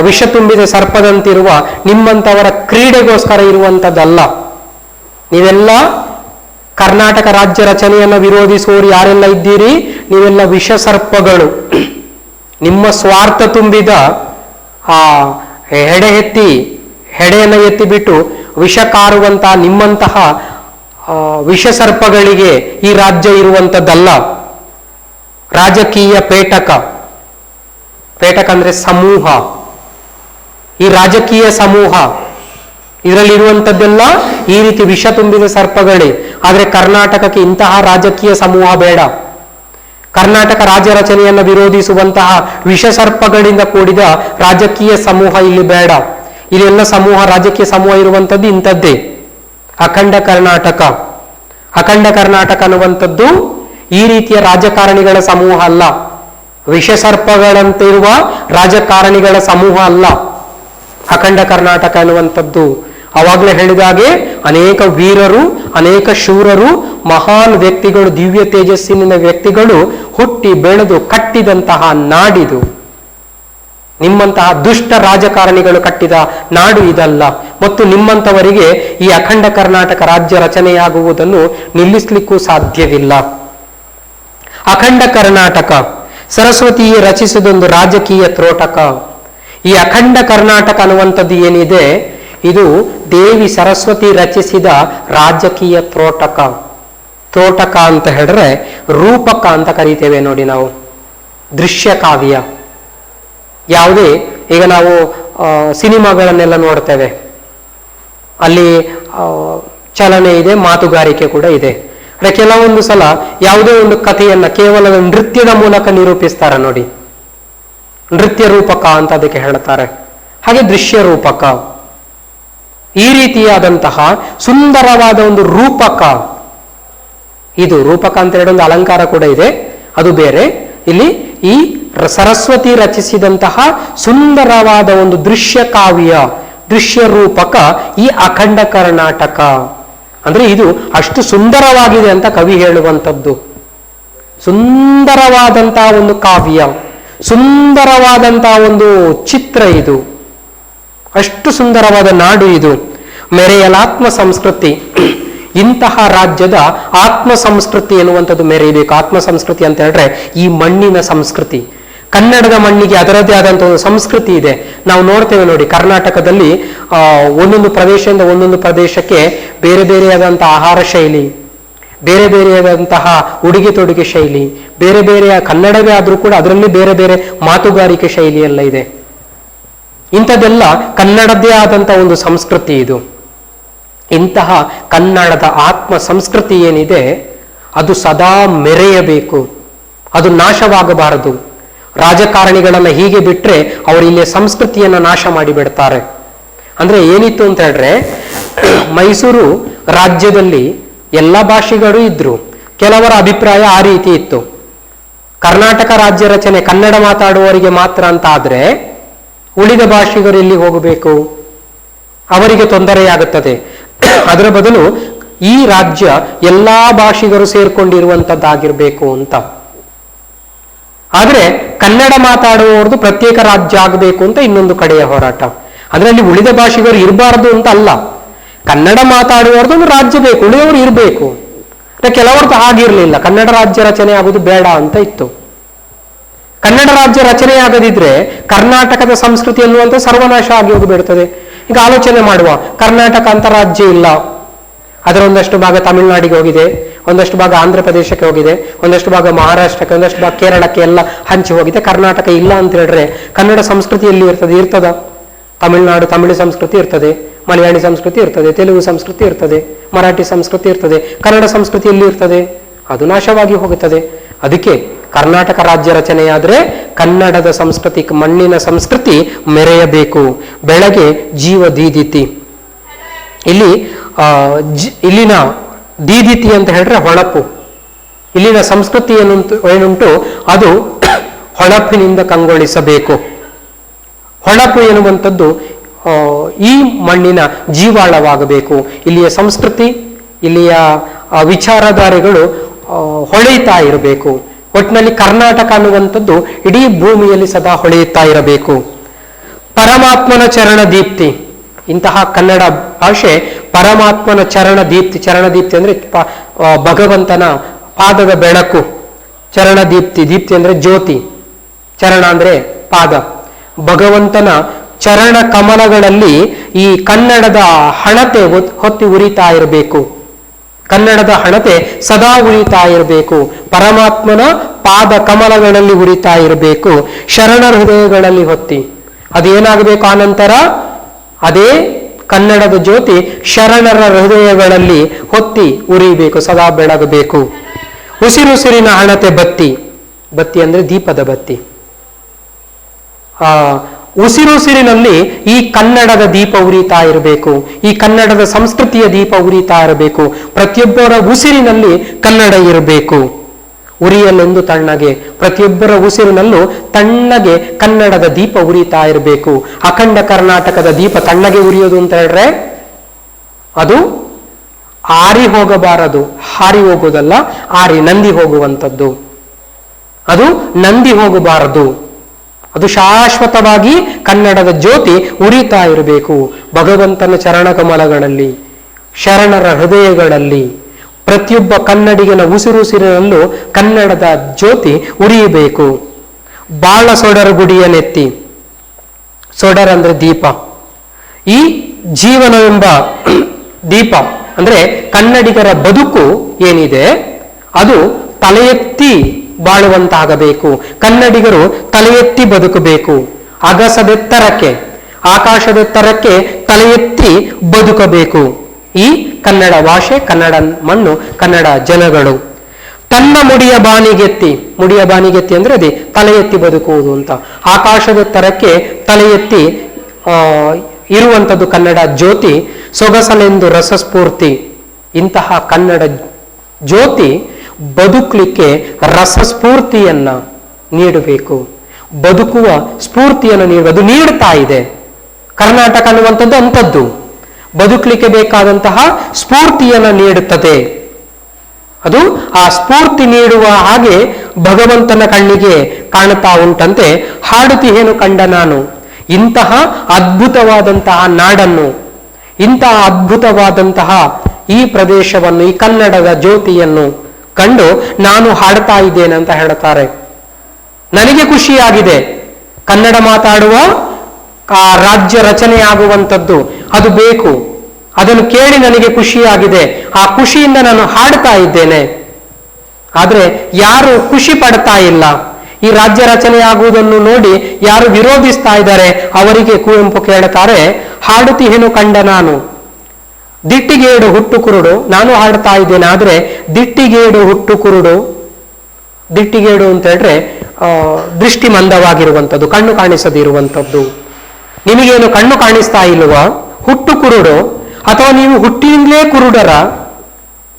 ವಿಷ ತುಂಬಿದ ಸರ್ಪದಂತಿರುವ ನಿಮ್ಮಂಥವರ ಕ್ರೀಡೆಗೋಸ್ಕರ ಇರುವಂಥದ್ದಲ್ಲ. ನೀವೆಲ್ಲ ಕರ್ನಾಟಕ ರಾಜ್ಯ ರಚನೆಯನ್ನು ವಿರೋಧಿಸುವವರು ಯಾರೆಲ್ಲ ಇದ್ದೀರಿ, ನೀವೆಲ್ಲ ವಿಷ ಸರ್ಪಗಳು. ನಿಮ್ಮ ಸ್ವಾರ್ಥ ತುಂಬಿದ ಆ ಹೆಡೆಯನ್ನು ಎತ್ತಿ ಬಿಟ್ಟು ವಿಷ ಕಾರುವಂತಹ ನಿಮ್ಮಂತಹ ವಿಷ ಸರ್ಪಗಳಿಗೆ ಈ ರಾಜ್ಯ ಇರುವಂಥದ್ದಲ್ಲ. ರಾಜಕೀಯ ಪೇಟಕ, ಪೇಟಕ ಅಂದ್ರೆ ಸಮೂಹ, ಈ ರಾಜಕೀಯ ಸಮೂಹ ಇದರಲ್ಲಿರುವಂಥದ್ದೆಲ್ಲ ಈ ರೀತಿ ವಿಷ ತುಂಬಿದ ಸರ್ಪಗಳೇ. ಆದರೆ ಕರ್ನಾಟಕಕ್ಕೆ ಇಂತಹ ರಾಜಕೀಯ ಸಮೂಹ ಬೇಡ. ಕರ್ನಾಟಕ ರಾಜ್ಯ ರಚನೆಯನ್ನು ವಿರೋಧಿಸುವಂತಹ ವಿಷ ಸರ್ಪಗಳಿಂದ ಕೂಡಿದ ರಾಜಕೀಯ ಸಮೂಹ ಇಲ್ಲಿ ಬೇಡ. ಇಲ್ಲೆಲ್ಲ ಸಮೂಹ, ರಾಜಕೀಯ ಸಮೂಹ ಇರುವಂಥದ್ದು ಇಂಥದ್ದೇ ಅಖಂಡ ಕರ್ನಾಟಕ. ಅಖಂಡ ಕರ್ನಾಟಕ ಅನ್ನುವಂಥದ್ದು ಈ ರೀತಿಯ ರಾಜಕಾರಣಿಗಳ ಸಮೂಹ ಅಲ್ಲ, ವಿಷ ಸರ್ಪಗಳಂತಿರುವ ರಾಜಕಾರಣಿಗಳ ಸಮೂಹ ಅಲ್ಲ ಅಖಂಡ ಕರ್ನಾಟಕ ಅನ್ನುವಂಥದ್ದು. ಅವಾಗಲೇ ಹೇಳಿದಾಗೆ ಅನೇಕ ವೀರರು, ಅನೇಕ ಶೂರರು, ಮಹಾನ್ ವ್ಯಕ್ತಿಗಳು, ದಿವ್ಯ ತೇಜಸ್ಸಿನ ವ್ಯಕ್ತಿಗಳು ಹುಟ್ಟಿ ಬೆಳೆದು ಕಟ್ಟಿದಂತಹ ನಾಡಿದು. ನಿಮ್ಮಂತಹ ದುಷ್ಟ ರಾಜಕಾರಣಿಗಳು ಕಟ್ಟಿದ ನಾಡು ಇದಲ್ಲ. ಮತ್ತು ನಿಮ್ಮಂಥವರಿಗೆ ಈ ಅಖಂಡ ಕರ್ನಾಟಕ ರಾಜ್ಯ ರಚನೆಯಾಗುವುದನ್ನು ನಿಲ್ಲಿಸಲಿಕ್ಕೂ ಸಾಧ್ಯವಿಲ್ಲ. ಅಖಂಡ ಕರ್ನಾಟಕ ಸರಸ್ವತಿಯೇ ರಚಿಸಿದೊಂದು ರಾಜಕೀಯ ತ್ರೋಟಕ. ಈ ಅಖಂಡ ಕರ್ನಾಟಕ ಅನ್ನುವಂಥದ್ದು ಏನಿದೆ, ಇದು ದೇವಿ ಸರಸ್ವತಿ ರಚಿಸಿದ ರಾಜಕೀಯ ತ್ರೋಟಕ. ತ್ರೋಟಕ ಅಂತ ಹೇಳಿದ್ರೆ ರೂಪಕ ಅಂತ ಕರಿತೇವೆ ನೋಡಿ ನಾವು. ದೃಶ್ಯ ಕಾವ್ಯ ಯಾವುದೇ, ಈಗ ನಾವು ಸಿನಿಮಾಗಳನ್ನೆಲ್ಲ ನೋಡ್ತೇವೆ, ಅಲ್ಲಿ ಚಲನೆ ಇದೆ, ಮಾತುಗಾರಿಕೆ ಕೂಡ ಇದೆ. ಕೆಲವೊಂದು ಸಲ ಯಾವುದೇ ಒಂದು ಕಥೆಯನ್ನ ಕೇವಲ ನೃತ್ಯದ ಮೂಲಕ ನಿರೂಪಿಸ್ತಾರೆ ನೋಡಿ, ನೃತ್ಯ ರೂಪಕ ಅಂತ ಅದಕ್ಕೆ ಹೇಳ್ತಾರೆ. ಹಾಗೆ ದೃಶ್ಯ ರೂಪಕ, ಈ ರೀತಿಯಾದಂತಹ ಸುಂದರವಾದ ಒಂದು ರೂಪಕ. ಇದು ರೂಪಕ ಅಂತ ಹೇಳಿ ಒಂದು ಅಲಂಕಾರ ಕೂಡ ಇದೆ, ಅದು ಬೇರೆ. ಇಲ್ಲಿ ಈ ಸರಸ್ವತಿ ರಚಿಸಿದಂತಹ ಸುಂದರವಾದ ಒಂದು ದೃಶ್ಯ ಕಾವ್ಯ, ದೃಶ್ಯ ರೂಪಕ ಈ ಅಖಂಡ ಕರ್ನಾಟಕ. ಅಂದ್ರೆ ಇದು ಅಷ್ಟು ಸುಂದರವಾಗಿದೆ ಅಂತ ಕವಿ ಹೇಳುವಂಥದ್ದು. ಸುಂದರವಾದಂತಹ ಒಂದು ಕಾವ್ಯ, ಸುಂದರವಾದಂತಹ ಒಂದು ಚಿತ್ರ ಇದು. ಅಷ್ಟು ಸುಂದರವಾದ ನಾಡು ಇದು. ಮೆರೆಯಲಾತ್ಮ ಸಂಸ್ಕೃತಿ. ಇಂತಹ ರಾಜ್ಯದ ಆತ್ಮ ಸಂಸ್ಕೃತಿ ಎನ್ನುವಂಥದ್ದು ಮೆರೆಯಬೇಕು. ಆತ್ಮ ಸಂಸ್ಕೃತಿ ಅಂತ ಹೇಳಿದ್ರೆ ಈ ಮಣ್ಣಿನ ಸಂಸ್ಕೃತಿ. ಕನ್ನಡದ ಮಣ್ಣಿಗೆ ಅದರದ್ದೇ ಆದಂತಹ ಒಂದು ಸಂಸ್ಕೃತಿ ಇದೆ. ನಾವು ನೋಡ್ತೇವೆ ನೋಡಿ, ಕರ್ನಾಟಕದಲ್ಲಿ ಒಂದೊಂದು ಪ್ರದೇಶದಿಂದ ಒಂದೊಂದು ಪ್ರದೇಶಕ್ಕೆ ಬೇರೆ ಬೇರೆಯಾದಂತಹ ಆಹಾರ ಶೈಲಿ, ಬೇರೆ ಬೇರೆಯಾದಂತಹ ಉಡುಗೆ ತೊಡುಗೆ ಶೈಲಿ, ಬೇರೆ ಬೇರೆಯ ಕನ್ನಡವೇ ಆದರೂ ಕೂಡ ಅದರಲ್ಲಿ ಬೇರೆ ಬೇರೆ ಮಾತುಗಾರಿಕೆ ಶೈಲಿ ಎಲ್ಲ ಇದೆ. ಇಂಥದ್ದೆಲ್ಲ ಕನ್ನಡದ್ದೇ ಆದಂತಹ ಒಂದು ಸಂಸ್ಕೃತಿ ಇದು. ಇಂತಹ ಕನ್ನಡದ ಆತ್ಮ ಸಂಸ್ಕೃತಿ ಏನಿದೆ ಅದು ಸದಾ ಮೆರೆಯಬೇಕು, ಅದು ನಾಶವಾಗಬಾರದು. ರಾಜಕಾರಣಿಗಳನ್ನ ಹೀಗೆ ಬಿಟ್ರೆ ಅವರು ಇಲ್ಲಿ ಸಂಸ್ಕೃತಿಯನ್ನ ನಾಶ ಮಾಡಿಬಿಡ್ತಾರೆ. ಅಂದ್ರೆ ಏನಿತ್ತು ಅಂತ ಹೇಳಿದ್ರೆ, ಮೈಸೂರು ರಾಜ್ಯದಲ್ಲಿ ಎಲ್ಲ ಭಾಷೆಗಳು ಇದ್ರು. ಕೆಲವರ ಅಭಿಪ್ರಾಯ ಆ ರೀತಿ ಇತ್ತು, ಕರ್ನಾಟಕ ರಾಜ್ಯ ರಚನೆ ಕನ್ನಡ ಮಾತಾಡುವವರಿಗೆ ಮಾತ್ರ ಅಂತ ಆದ್ರೆ ಉಳಿದ ಭಾಷಿಗರು ಎಲ್ಲಿ ಹೋಗಬೇಕು, ಅವರಿಗೆ ತೊಂದರೆಯಾಗುತ್ತದೆ. ಅದರ ಬದಲು ಈ ರಾಜ್ಯ ಎಲ್ಲಾ ಭಾಷಿಗರು ಸೇರ್ಕೊಂಡಿರುವಂತದ್ದಾಗಿರ್ಬೇಕು ಅಂತ. ಆದ್ರೆ ಕನ್ನಡ ಮಾತಾಡುವವರದು ಪ್ರತ್ಯೇಕ ರಾಜ್ಯ ಆಗಬೇಕು ಅಂತ ಇನ್ನೊಂದು ಕಡೆಯ ಹೋರಾಟ. ಅದರಲ್ಲಿ ಉಳಿದ ಭಾಷಿಗರು ಇರಬಾರದು ಅಂತ ಅಲ್ಲ, ಕನ್ನಡ ಮಾತಾಡುವವರದು ಒಂದು ರಾಜ್ಯ ಬೇಕು, ಉಳಿದವರು ಇರಬೇಕು. ಕೆಲವರದ್ದು ಹಾಗಿರ್ಲಿಲ್ಲ, ಕನ್ನಡ ರಾಜ್ಯ ರಚನೆ ಆಗುದು ಬೇಡ ಅಂತ ಇತ್ತು. ಕನ್ನಡ ರಾಜ್ಯ ರಚನೆ ಆಗದಿದ್ರೆ ಕರ್ನಾಟಕದ ಸಂಸ್ಕೃತಿ ಎನ್ನುವಂತ ಸರ್ವನಾಶ ಆಗಿ ಹೋಗಿಬಿಡ್ತದೆ. ಈಗ ಆಲೋಚನೆ ಮಾಡುವ, ಕರ್ನಾಟಕ ಅಂತ ರಾಜ್ಯ ಇಲ್ಲ, ಅದರ ಒಂದಷ್ಟು ಭಾಗ ತಮಿಳುನಾಡಿಗೆ ಹೋಗಿದೆ, ಒಂದಷ್ಟು ಭಾಗ ಆಂಧ್ರ ಪ್ರದೇಶಕ್ಕೆ ಹೋಗಿದೆ, ಒಂದಷ್ಟು ಭಾಗ ಮಹಾರಾಷ್ಟ್ರಕ್ಕೆ, ಒಂದಷ್ಟು ಭಾಗ ಕೇರಳಕ್ಕೆ ಎಲ್ಲ ಹಂಚಿ ಹೋಗಿದೆ. ಕರ್ನಾಟಕ ಇಲ್ಲ ಅಂತ ಹೇಳಿದ್ರೆ ಕನ್ನಡ ಸಂಸ್ಕೃತಿ ಎಲ್ಲಿ ಇರ್ತದ? ತಮಿಳುನಾಡು ತಮಿಳು ಸಂಸ್ಕೃತಿ ಇರ್ತದೆ, ಮಲಯಾಳಿ ಸಂಸ್ಕೃತಿ ಇರ್ತದೆ, ತೆಲುಗು ಸಂಸ್ಕೃತಿ ಇರ್ತದೆ, ಮರಾಠಿ ಸಂಸ್ಕೃತಿ ಇರ್ತದೆ. ಕನ್ನಡ ಸಂಸ್ಕೃತಿ ಎಲ್ಲಿ ಇರ್ತದೆ? ಅದು ನಾಶವಾಗಿ ಹೋಗುತ್ತದೆ. ಅದಕ್ಕೆ ಕರ್ನಾಟಕ ರಾಜ್ಯ ರಚನೆಯಾದ್ರೆ ಕನ್ನಡದ ಸಂಸ್ಕೃತಿ, ಮಣ್ಣಿನ ಸಂಸ್ಕೃತಿ ಮೆರೆಯಬೇಕು. ಬೆಳಗ್ಗೆ ಜೀವ ದೀದಿತಿ. ಇಲ್ಲಿನ ದೀದಿತಿ ಅಂತ ಹೇಳಿದ್ರೆ ಹೊಳಪು. ಇಲ್ಲಿನ ಸಂಸ್ಕೃತಿ ಏನುಂಟು ಅದು ಹೊಳಪಿನಿಂದ ಕಂಗೊಳಿಸಬೇಕು. ಹೊಳಪು ಎನ್ನುವಂಥದ್ದು ಈ ಮಣ್ಣಿನ ಜೀವಾಳವಾಗಬೇಕು. ಇಲ್ಲಿಯ ಸಂಸ್ಕೃತಿ, ಇಲ್ಲಿಯ ವಿಚಾರಧಾರೆಗಳು ಹೊಳೆಯುತ್ತಾ ಇರಬೇಕು. ಒಟ್ಟಿನಲ್ಲಿ ಕರ್ನಾಟಕ ಅನ್ನುವಂಥದ್ದು ಇಡೀ ಭೂಮಿಯಲ್ಲಿ ಸದಾ ಹೊಳೆಯುತ್ತಾ ಇರಬೇಕು. ಪರಮಾತ್ಮನ ಚರಣ ದೀಪ್ತಿ. ಇಂತಹ ಕನ್ನಡ ಭಾಷೆ ಪರಮಾತ್ಮನ ಚರಣ ದೀಪ್ತಿ. ಚರಣ ದೀಪ್ತಿ ಅಂದ್ರೆ ಭಗವಂತನ ಪಾದದ ಬೆಳಕು. ಚರಣ ದೀಪ್ತಿ, ದೀಪ್ತಿ ಅಂದ್ರೆ ಜ್ಯೋತಿ, ಚರಣ ಅಂದ್ರೆ ಪಾದ. ಭಗವಂತನ ಚರಣ ಕಮಲಗಳಲ್ಲಿ ಈ ಕನ್ನಡದ ಹಣತೆ ಹೊತ್ತಿ ಉರಿತಾ ಇರಬೇಕು. ಕನ್ನಡದ ಹಣತೆ ಸದಾ ಉರಿತಾ ಇರಬೇಕು. ಪರಮಾತ್ಮನ ಪಾದ ಕಮಲಗಳಲ್ಲಿ ಉರಿತಾ ಇರಬೇಕು. ಶರಣರ ಹೃದಯಗಳಲ್ಲಿ ಹೊತ್ತಿ ಅದೇನಾಗಬೇಕು? ಆನಂತರ ಅದೇ ಕನ್ನಡದ ಜ್ಯೋತಿ ಶರಣರ ಹೃದಯಗಳಲ್ಲಿ ಹೊತ್ತಿ ಉರಿಬೇಕು, ಸದಾ ಬೆಳಗಬೇಕು. ಉಸಿರುಸಿರಿನ ಹಣತೆ ಬತ್ತಿ. ಬತ್ತಿ ಅಂದ್ರೆ ದೀಪದ ಬತ್ತಿ. ಉಸಿರುಸಿರಿನಲ್ಲಿ ಈ ಕನ್ನಡದ ದೀಪ ಉರಿತಾ ಇರಬೇಕು. ಈ ಕನ್ನಡದ ಸಂಸ್ಕೃತಿಯ ದೀಪ ಉರಿತಾ ಇರಬೇಕು. ಪ್ರತಿಯೊಬ್ಬರ ಉಸಿರಿನಲ್ಲಿ ಕನ್ನಡ ಇರಬೇಕು. ಉರಿಯಲೆಂದು ತಣ್ಣಗೆ, ಪ್ರತಿಯೊಬ್ಬರ ಉಸಿರಿನಲ್ಲೂ ತಣ್ಣಗೆ ಕನ್ನಡದ ದೀಪ ಉರಿತಾ ಇರಬೇಕು. ಅಖಂಡ ಕರ್ನಾಟಕದ ದೀಪ ತಣ್ಣಗೆ ಉರಿಯೋದು ಅಂತ ಹೇಳಿದ್ರೆ ಅದು ಆರಿ ಹೋಗಬಾರದು, ಹಾರಿ ಹೋಗೋದಲ್ಲ, ಆರಿ ನಂದಿ ಹೋಗುವಂಥದ್ದು. ಅದು ನಂದಿ ಹೋಗಬಾರದು. ಅದು ಶಾಶ್ವತವಾಗಿ ಕನ್ನಡದ ಜ್ಯೋತಿ ಉರಿತಾ ಇರಬೇಕು. ಭಗವಂತನ ಚರಣಕಮಲಗಳಲ್ಲಿ, ಶರಣರ ಹೃದಯಗಳಲ್ಲಿ, ಪ್ರತಿಯೊಬ್ಬ ಕನ್ನಡಿಗನ ಉಸಿರುಸಿರಿನಲ್ಲೂ ಕನ್ನಡದ ಜ್ಯೋತಿ ಉರಿಯಬೇಕು. ಬಾಳ ಸೊಡರ ಗುಡಿಯ ನೆತ್ತಿ. ಸೊಡರ್ ಅಂದ್ರೆ ದೀಪ. ಈ ಜೀವನವೆಂಬ ದೀಪ ಅಂದ್ರೆ ಕನ್ನಡಿಗರ ಬದುಕು ಏನಿದೆ ಅದು ತಲೆ ಎತ್ತಿ ಬಾಳುವಂತಾಗಬೇಕು. ಕನ್ನಡಿಗರು ತಲೆ ಎತ್ತಿ ಬದುಕಬೇಕು. ಅಗಸದೆತ್ತರಕ್ಕೆ, ಆಕಾಶದೆತ್ತರಕ್ಕೆ ತಲೆ ಎತ್ತಿ ಬದುಕಬೇಕು. ಈ ಕನ್ನಡ ಭಾಷೆ, ಕನ್ನಡ ಮಣ್ಣು, ಕನ್ನಡ ಜನಗಳು. ತನ್ನ ಮುಡಿಯ ಬಾನಿಗೆತ್ತಿ. ಮುಡಿಯ ಬಾನಿಗೆತ್ತಿ ಅಂದ್ರೆ ಅದೇ ತಲೆ ಎತ್ತಿ ಬದುಕುವುದು ಅಂತ. ಆಕಾಶದೆತ್ತರಕ್ಕೆ ತಲೆ ಎತ್ತಿ ಇರುವಂಥದ್ದು ಕನ್ನಡ ಜ್ಯೋತಿ. ಸೊಗಸಲೆಂದು ರಸಸ್ಫೂರ್ತಿ. ಇಂತಹ ಕನ್ನಡ ಜ್ಯೋತಿ ಬದುಕಲಿಕ್ಕೆ ರಸಸ್ಫೂರ್ತಿಯನ್ನ ನೀಡಬೇಕು. ಬದುಕುವ ಸ್ಫೂರ್ತಿಯನ್ನು ನೀಡುವುದು ನೀಡ್ತಾ ಇದೆ. ಕರ್ನಾಟಕ ಅನ್ನುವಂಥದ್ದು ಅಂಥದ್ದು ಬದುಕಲಿಕ್ಕೆ ಬೇಕಾದಂತಹ ಸ್ಫೂರ್ತಿಯನ್ನು ನೀಡುತ್ತದೆ. ಅದು ಆ ಸ್ಫೂರ್ತಿ ನೀಡುವ ಹಾಗೆ ಭಗವಂತನ ಕಣ್ಣಿಗೆ ಕಾಣುತ್ತಾ ಉಂಟಂತೆ. ಹಾಡುತ್ತಿಹೇನು ಕಂಡ ನಾನು, ಇಂತಹ ಅದ್ಭುತವಾದಂತಹ ನಾಡನ್ನು, ಇಂತಹ ಅದ್ಭುತವಾದಂತಹ ಈ ಪ್ರದೇಶವನ್ನು, ಈ ಕನ್ನಡದ ಜ್ಯೋತಿಯನ್ನು ಕಂಡು ನಾನು ಹಾಡ್ತಾ ಇದ್ದೇನೆ ಅಂತ ಹೇಳ್ತಾರೆ. ನನಗೆ ಖುಷಿಯಾಗಿದೆ. ಕನ್ನಡ ಮಾತಾಡುವ ಆ ರಾಜ್ಯ ರಚನೆ ಆಗುವಂಥದ್ದು ಅದು ಬೇಕು. ಅದನ್ನು ಕೇಳಿ ನನಗೆ ಖುಷಿಯಾಗಿದೆ. ಆ ಖುಷಿಯಿಂದ ನಾನು ಹಾಡ್ತಾ ಇದ್ದೇನೆ. ಆದ್ರೆ ಯಾರು ಖುಷಿ ಪಡ್ತಾ ಇಲ್ಲ, ಈ ರಾಜ್ಯ ರಚನೆ ಆಗುವುದನ್ನು ನೋಡಿ ಯಾರು ವಿರೋಧಿಸ್ತಾ ಇದ್ದಾರೆ, ಅವರಿಗೆ ಕುವೆಂಪು ಕೇಳ್ತಾರೆ, ಹಾಡುತ್ತಿಹೇನು ಕಂಡ ನಾನು, ದಿಟ್ಟಿಗೇಡು ಹುಟ್ಟು ಕುರುಡು. ನಾನು ಹಾಡ್ತಾ ಇದ್ದೇನೆ, ಆದ್ರೆ ದಿಟ್ಟಿಗೇಡು ಹುಟ್ಟು ಕುರುಡು. ದಿಟ್ಟಿಗೇಡು ಅಂತ ಹೇಳಿದ್ರೆ ದೃಷ್ಟಿ ಮಂದವಾಗಿರುವಂಥದ್ದು, ಕಣ್ಣು ಕಾಣಿಸದಿರುವಂಥದ್ದು. ನಿಮಗೇನು ಕಣ್ಣು ಕಾಣಿಸ್ತಾ ಇಲ್ವಾ? ಹುಟ್ಟು ಕುರುಡು, ಅಥವಾ ನೀವು ಹುಟ್ಟಿನಿಂದಲೇ ಕುರುಡರ?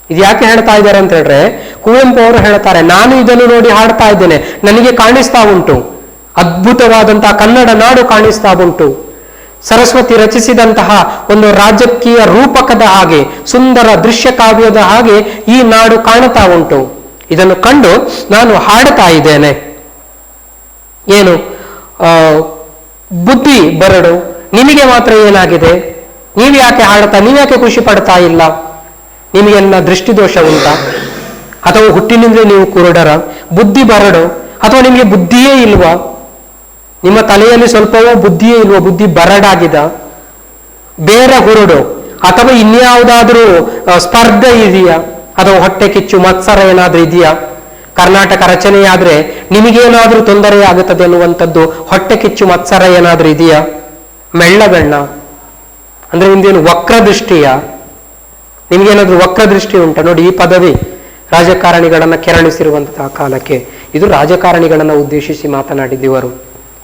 ಇದು ಯಾಕೆ ಹೇಳ್ತಾ ಇದ್ದಾರೆ ಅಂತ ಹೇಳಿದ್ರೆ, ಕುವೆಂಪು ಅವರು ಹೇಳ್ತಾರೆ, ನಾನು ಇದನ್ನು ನೋಡಿ ಹಾಡ್ತಾ ಇದ್ದೇನೆ, ನನಗೆ ಕಾಣಿಸ್ತಾ ಉಂಟು, ಅದ್ಭುತವಾದಂತಹ ಕನ್ನಡ ನಾಡು ಕಾಣಿಸ್ತಾ ಉಂಟು. ಸರಸ್ವತಿ ರಚಿಸಿದಂತಹ ಒಂದು ರಾಜಕೀಯ ರೂಪಕದ ಹಾಗೆ, ಸುಂದರ ದೃಶ್ಯ ಕಾವ್ಯದ ಹಾಗೆ ಈ ನಾಡು ಕಾಣುತ್ತಾ ಉಂಟು. ಇದನ್ನು ಕಂಡು ನಾನು ಹಾಡ್ತಾ ಇದ್ದೇನೆ. ಏನು ಬುದ್ಧಿ ಬರಡು, ನಿಮಗೆ ಮಾತ್ರ ಏನಾಗಿದೆ? ನೀವು ಯಾಕೆ ಹಾಡ್ತಾ, ನೀವ್ಯಾಕೆ ಖುಷಿ ಪಡ್ತಾ ಇಲ್ಲ? ನಿಮಗೆಲ್ಲ ದೃಷ್ಟಿದೋಷ ಉಂಟಾ? ಅಥವಾ ಹುಟ್ಟಿನಿಂದಲೇ ನೀವು ಕುರುಡರ? ಬುದ್ಧಿ ಬರಡು, ಅಥವಾ ನಿಮಗೆ ಬುದ್ಧಿಯೇ ಇಲ್ವಾ? ನಿಮ್ಮ ತಲೆಯಲ್ಲಿ ಸ್ವಲ್ಪವೂ ಬುದ್ಧಿಯೇ ಇಲ್ವಾ? ಬುದ್ಧಿ ಬರಡಾಗಿದ? ಬೇರೆ ಹುರುಡು, ಅಥವಾ ಇನ್ಯಾವುದಾದ್ರೂ ಸ್ಪರ್ಧೆ ಇದೆಯಾ? ಅಥವಾ ಹೊಟ್ಟೆ ಕಿಚ್ಚು ಮತ್ಸರ ಏನಾದ್ರೂ ಇದೆಯಾ? ಕರ್ನಾಟಕ ರಚನೆಯಾದ್ರೆ ನಿಮಗೇನಾದ್ರೂ ತೊಂದರೆ ಆಗುತ್ತದೆ ಅನ್ನುವಂಥದ್ದು ಹೊಟ್ಟೆ ಕಿಚ್ಚು ಮತ್ಸರ ಏನಾದ್ರೂ ಇದೆಯಾ? ಮೆಳ್ಳಗಣ್ಣ ಅಂದ್ರೆ ನಿಮ್ದೇನು ವಕ್ರದೃಷ್ಟಿಯ? ನಿಮ್ಗೇನಾದ್ರೂ ವಕ್ರದೃಷ್ಟಿ ಉಂಟಾ? ನೋಡಿ, ಈ ಪದವಿ ರಾಜಕಾರಣಿಗಳನ್ನ ಕೆರಳಿಸಿರುವಂತಹ ಕಾಲಕ್ಕೆ ಇದು ರಾಜಕಾರಣಿಗಳನ್ನ ಉದ್ದೇಶಿಸಿ ಮಾತನಾಡಿದ್ದವರು.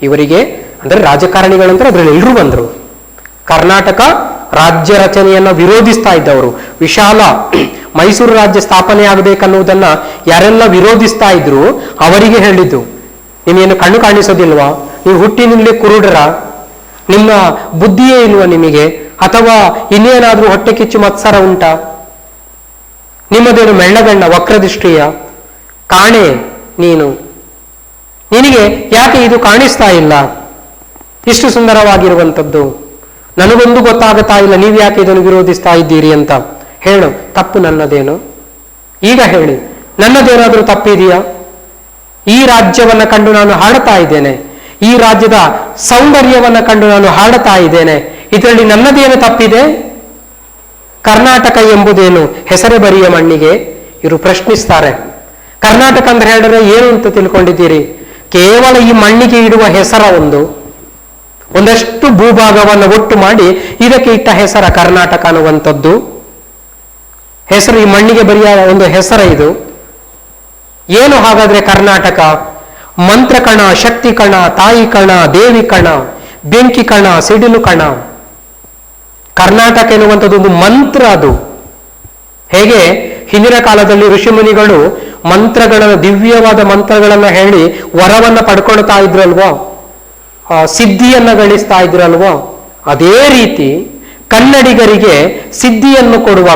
ಇವರಿಗೆ ಅಂದ್ರೆ ರಾಜಕಾರಣಿಗಳಂದ್ರೆ ಅದ್ರಲ್ಲಿ ಎಲ್ಲರೂ ಬಂದ್ರು. ಕರ್ನಾಟಕ ರಾಜ್ಯ ರಚನೆಯನ್ನ ವಿರೋಧಿಸ್ತಾ ಇದ್ದವರು, ವಿಶಾಲ ಮೈಸೂರು ರಾಜ್ಯ ಸ್ಥಾಪನೆ ಆಗಬೇಕನ್ನುವುದನ್ನ ಯಾರೆಲ್ಲ ವಿರೋಧಿಸ್ತಾ ಇದ್ರು ಅವರಿಗೆ ಹೇಳಿದ್ದು, ನಿಮಗೇನು ಕಣ್ಣು ಕಾಣಿಸೋದಿಲ್ವಾ? ನೀವು ಹುಟ್ಟಿನಿಂದಲೇ ಕುರುಡರ? ನಿಮ್ಮ ಬುದ್ಧಿಯೇ ಇಲ್ವಾ ನಿಮಗೆ? ಅಥವಾ ಇನ್ನೇನಾದ್ರೂ ಹೊಟ್ಟೆ ಕಿಚ್ಚು ಮತ್ಸರ ಉಂಟಾ? ನಿಮ್ಮದೇನು ಮೆಳ್ಳಗಣ್ಣ ವಕ್ರದೃಷ್ಟಿಯ? ಕಾಣೆ ನೀನು, ನಿನಗೆ ಯಾಕೆ ಇದು ಕಾಣಿಸ್ತಾ ಇಲ್ಲ? ಇಷ್ಟು ಸುಂದರವಾಗಿರುವಂಥದ್ದು ನನಗೊಂದು ಗೊತ್ತಾಗುತ್ತಾ ಇಲ್ಲ, ನೀವು ಯಾಕೆ ಇದನ್ನು ವಿರೋಧಿಸ್ತಾ ಇದ್ದೀರಿ ಅಂತ. ಹೇಳು, ತಪ್ಪು ನನ್ನದೇನು? ಈಗ ಹೇಳಿ, ನನ್ನದೇನಾದ್ರೂ ತಪ್ಪಿದೆಯಾ? ಈ ರಾಜ್ಯವನ್ನ ಕಂಡು ನಾನು ಹಾಡುತ್ತಾ ಇದ್ದೇನೆ, ಈ ರಾಜ್ಯದ ಸೌಂದರ್ಯವನ್ನ ಕಂಡು ನಾನು ಹಾಡುತ್ತಾ ಇದ್ದೇನೆ, ಇದರಲ್ಲಿ ನನ್ನದೇನು ತಪ್ಪಿದೆ? ಕರ್ನಾಟಕ ಎಂಬುದೇನು ಹೆಸರೇ ಬರಿಯ ಮಣ್ಣಿಗೆ? ಇವರು ಪ್ರಶ್ನಿಸ್ತಾರೆ. ಕರ್ನಾಟಕ ಅಂತ ಹೇಳಿದ್ರೆ ಏನು ಅಂತ ತಿಳ್ಕೊಂಡಿದ್ದೀರಿ? ಕೇವಲ ಈ ಮಣ್ಣಿಗೆ ಇಡುವ ಹೆಸರ ಒಂದಷ್ಟು ಭೂಭಾಗವನ್ನು ಒಟ್ಟು ಮಾಡಿ ಇದಕ್ಕೆ ಇಟ್ಟ ಹೆಸರ ಕರ್ನಾಟಕ ಅನ್ನುವಂಥದ್ದು. ಹೆಸರು ಈ ಮಣ್ಣಿಗೆ ಬರಿಯ ಒಂದು ಹೆಸರ ಇದು. ಏನು ಹಾಗಾದ್ರೆ ಕರ್ನಾಟಕ? ಮಂತ್ರ ಕಣ, ಶಕ್ತಿ ಕಣ, ತಾಯಿ ಕಣ, ದೇವಿ ಕಣ, ಬೆಂಕಿ ಕಣ, ಸಿಡಿಲು ಕಣ. ಕರ್ನಾಟಕ ಎನ್ನುವಂಥದ್ದು ಒಂದು ಮಂತ್ರ. ಅದು ಹೇಗೆ ಹಿಂದಿನ ಕಾಲದಲ್ಲಿ ಋಷಿಮುನಿಗಳು ಮಂತ್ರಗಳನ್ನು, ದಿವ್ಯವಾದ ಮಂತ್ರಗಳನ್ನ ಹೇಳಿ ವರವನ್ನ ಪಡ್ಕೊಳ್ತಾ ಇದ್ರಲ್ವೋ, ಸಿದ್ಧಿಯನ್ನ ಗಳಿಸ್ತಾ ಇದ್ರಲ್ವೋ, ಅದೇ ರೀತಿ ಕನ್ನಡಿಗರಿಗೆ ಸಿದ್ಧಿಯನ್ನು ಕೊಡುವ,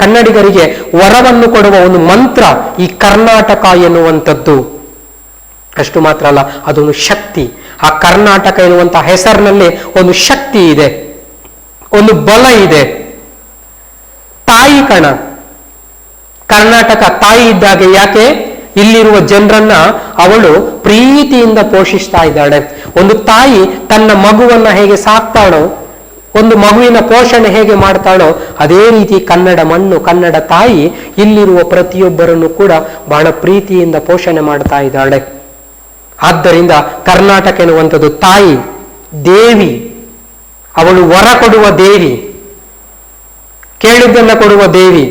ಕನ್ನಡಿಗರಿಗೆ ವರವನ್ನು ಕೊಡುವ ಒಂದು ಮಂತ್ರ ಈ ಕರ್ನಾಟಕ ಎನ್ನುವಂಥದ್ದು. ಅಷ್ಟು ಮಾತ್ರ ಅಲ್ಲ, ಅದೊಂದು ಶಕ್ತಿ. ಆ ಕರ್ನಾಟಕ ಎನ್ನುವಂತಹ ಹೆಸರಿನಲ್ಲಿ ಒಂದು ಶಕ್ತಿ ಇದೆ, ಒಂದು ಬಲ ಇದೆ. ತಾಯಿ ಕಣ, ಕರ್ನಾಟಕ ತಾಯಿ ಇದ್ದಾಗೆ. ಯಾಕೆ? ಇಲ್ಲಿರುವ ಜನರನ್ನ ಅವಳು ಪ್ರೀತಿಯಿಂದ ಪೋಷಿಸ್ತಾ ಇದ್ದಾಳೆ. ಒಂದು ತಾಯಿ ತನ್ನ ಮಗುವನ್ನ ಹೇಗೆ ಸಾಕ್ತಾಳೋ, ಒಂದು ಮಗುವಿನ ಪೋಷಣೆ ಹೇಗೆ ಮಾಡ್ತಾಳೋ, ಅದೇ ರೀತಿ ಕನ್ನಡ ಮಣ್ಣು, ಕನ್ನಡ ತಾಯಿ ಇಲ್ಲಿರುವ ಪ್ರತಿಯೊಬ್ಬರನ್ನು ಕೂಡ ಬಹಳ ಪ್ರೀತಿಯಿಂದ ಪೋಷಣೆ ಮಾಡ್ತಾ ಇದ್ದಾಳೆ. ಆದ್ದರಿಂದ ಕರ್ನಾಟಕ ಎನ್ನುವಂಥದ್ದು ತಾಯಿ, ದೇವಿ. ಅವಳು ವರ ಕೊಡುವ ದೇವಿ, ಕೇಳಿದ್ದನ್ನ ಕೊಡುವ ದೇವಿ,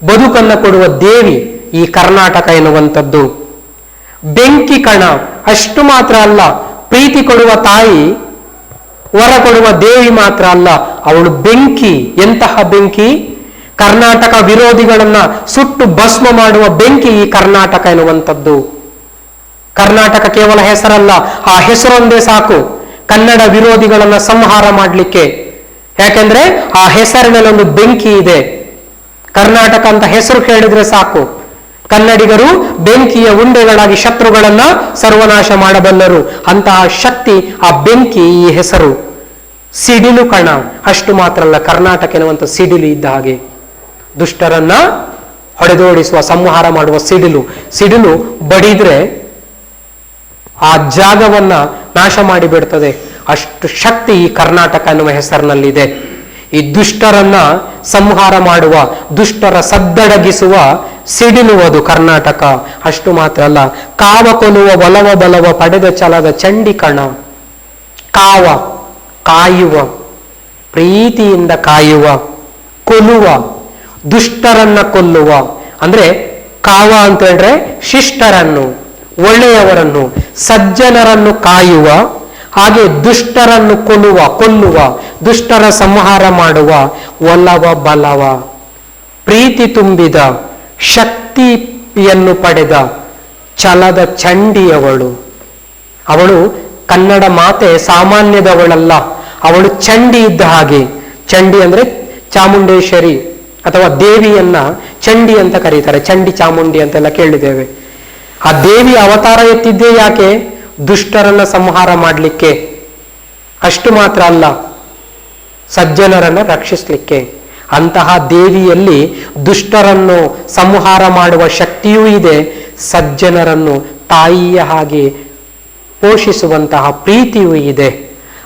ಬದುಕನ್ನ ಕೊಡುವ ದೇವಿ ಈ ಕರ್ನಾಟಕ ಎನ್ನುವಂಥದ್ದು. ಬೆಂಕಿ ಕಣ, ಅಷ್ಟು ಮಾತ್ರ ಅಲ್ಲ, ಪ್ರೀತಿ ಕೊಡುವ ತಾಯಿ, ವರ ಕೊಡುವ ದೇವಿ ಮಾತ್ರ ಅಲ್ಲ, ಅವಳು ಬೆಂಕಿ. ಎಂತಹ ಬೆಂಕಿ? ಕರ್ನಾಟಕ ವಿರೋಧಿಗಳನ್ನ ಸುಟ್ಟು ಭಸ್ಮ ಮಾಡುವ ಬೆಂಕಿ ಈ ಕರ್ನಾಟಕ ಎನ್ನುವಂಥದ್ದು. ಕರ್ನಾಟಕ ಕೇವಲ ಹೆಸರಲ್ಲ, ಆ ಹೆಸರೊಂದೇ ಸಾಕು ಕನ್ನಡ ವಿರೋಧಿಗಳನ್ನ ಸಂಹಾರ ಮಾಡಲಿಕ್ಕೆ. ಯಾಕೆಂದ್ರೆ ಆ ಹೆಸರಿನಲ್ಲಿ ಒಂದು ಬೆಂಕಿ ಇದೆ. ಕರ್ನಾಟಕ ಅಂತ ಹೆಸರು ಕೇಳಿದ್ರೆ ಸಾಕು, ಕನ್ನಡಿಗರು ಬೆಂಕಿಯ ಉಂಡೆಗಳಾಗಿ ಶತ್ರುಗಳನ್ನ ಸರ್ವನಾಶ ಮಾಡಬಲ್ಲರು. ಅಂತಹ ಶಕ್ತಿ ಆ ಬೆಂಕಿ, ಈ ಹೆಸರು ಸಿಡಿಲು ಕಣ. ಅಷ್ಟು ಮಾತ್ರ ಅಲ್ಲ, ಕರ್ನಾಟಕ ಎನ್ನುವಂಥ ಸಿಡಿಲು ಇದ್ದ ಹಾಗೆ, ದುಷ್ಟರನ್ನ ಹೊಡೆದೋಡಿಸುವ, ಸಂಹಾರ ಮಾಡುವ ಸಿಡಿಲು. ಸಿಡಿಲು ಬಡಿದ್ರೆ ಆ ಜಾಗವನ್ನ ನಾಶ ಮಾಡಿಬಿಡ್ತದೆ. ಅಷ್ಟು ಶಕ್ತಿ ಈ ಕರ್ನಾಟಕ ಎನ್ನುವ ಹೆಸರಿನಲ್ಲಿದೆ. ಈ ದುಷ್ಟರನ್ನ ಸಂಹಾರ ಮಾಡುವ, ದುಷ್ಟರ ಸದ್ದಡಗಿಸುವ ಸಿಡಿಲು ಅದು ಕರ್ನಾಟಕ. ಅಷ್ಟು ಮಾತ್ರ ಅಲ್ಲ, ಕಾವ ಕೊಲುವ ಒಲವ ಬಲವ ಪಡೆದ ಛಲದ ಚಂಡಿ ಕಣ. ಕಾವ, ಕಾಯುವ, ಪ್ರೀತಿಯಿಂದ ಕಾಯುವ, ಕೊಲ್ಲುವ, ದುಷ್ಟರನ್ನ ಕೊಲ್ಲುವ. ಅಂದ್ರೆ ಕಾವ ಅಂತ ಹೇಳಿದ್ರೆ ಶಿಷ್ಟರನ್ನು, ಒಳ್ಳೆಯವರನ್ನು, ಸಜ್ಜನರನ್ನು ಕಾಯುವ, ಹಾಗೆ ದುಷ್ಟರನ್ನು ಕೊಲ್ಲುವ, ದುಷ್ಟರ ಸಂಹಾರ ಮಾಡುವ, ಒಲವ ಬಲವ, ಪ್ರೀತಿ ತುಂಬಿದ, ಶಕ್ತಿಯನ್ನು ಪಡೆದ ಛಲದ ಚಂಡಿಯವಳು. ಅವಳು ಕನ್ನಡ ಮಾತೆ ಸಾಮಾನ್ಯದವಳಲ್ಲ, ಅವಳು ಚಂಡಿ ಇದ್ದ ಹಾಗೆ. ಚಂಡಿ ಅಂದ್ರೆ ಚಾಮುಂಡೇಶ್ವರಿ ಅಥವಾ ದೇವಿಯನ್ನ ಚಂಡಿ ಅಂತ ಕರೀತಾರೆ. ಚಂಡಿ ಚಾಮುಂಡಿ ಅಂತೆಲ್ಲ ಕೇಳಿದ್ದೇವೆ. ಆ ದೇವಿ ಅವತಾರ ಎತ್ತಿದ್ದೇ ಯಾಕೆ? ದುಷ್ಟರನ್ನ ಸಂಹಾರ ಮಾಡಲಿಕ್ಕೆ. ಅಷ್ಟು ಮಾತ್ರ ಅಲ್ಲ, ಸಜ್ಜನರನ್ನ ರಕ್ಷಿಸಲಿಕ್ಕೆ. ಅಂತಹ ದೇವಿಯಲ್ಲಿ ದುಷ್ಟರನ್ನು ಸಂಹಾರ ಮಾಡುವ ಶಕ್ತಿಯೂ ಇದೆ, ಸಜ್ಜನರನ್ನು ತಾಯಿಯ ಹಾಗೆ ಪೋಷಿಸುವಂತಹ ಪ್ರೀತಿಯೂ ಇದೆ.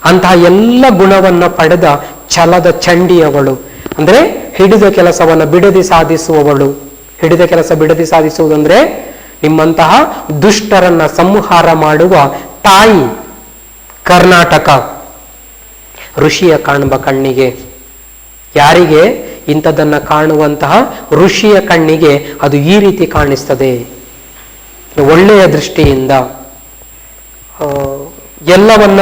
ಅಂತಹ ಎಲ್ಲ ಗುಣವನ್ನ ಪಡೆದ ಛಲದ ಚಂಡಿಯವಳು. ಅಂದ್ರೆ ಹಿಡಿದ ಕೆಲಸವನ್ನ ಬಿಡದಿ ಸಾಧಿಸುವವಳು. ಹಿಡಿದ ಕೆಲಸ ಬಿಡದಿ ಸಾಧಿಸುವುದಂದ್ರೆ ನಿಮ್ಮಂತಹ ದುಷ್ಟರನ್ನ ಸಂಹಾರ ಮಾಡುವ ತಾಯಿ ಕರ್ನಾಟಕ. ಋಷಿಯ ಕಾಣುವ ಕಣ್ಣಿಗೆ, ಯಾರಿಗೆ ಇಂಥದನ್ನ ಕಾಣುವಂತಹ ಋಷಿಯ ಕಣ್ಣಿಗೆ ಅದು ಈ ರೀತಿ ಕಾಣಿಸ್ತದೆ. ಒಳ್ಳೆಯ ದೃಷ್ಟಿಯಿಂದ ಎಲ್ಲವನ್ನ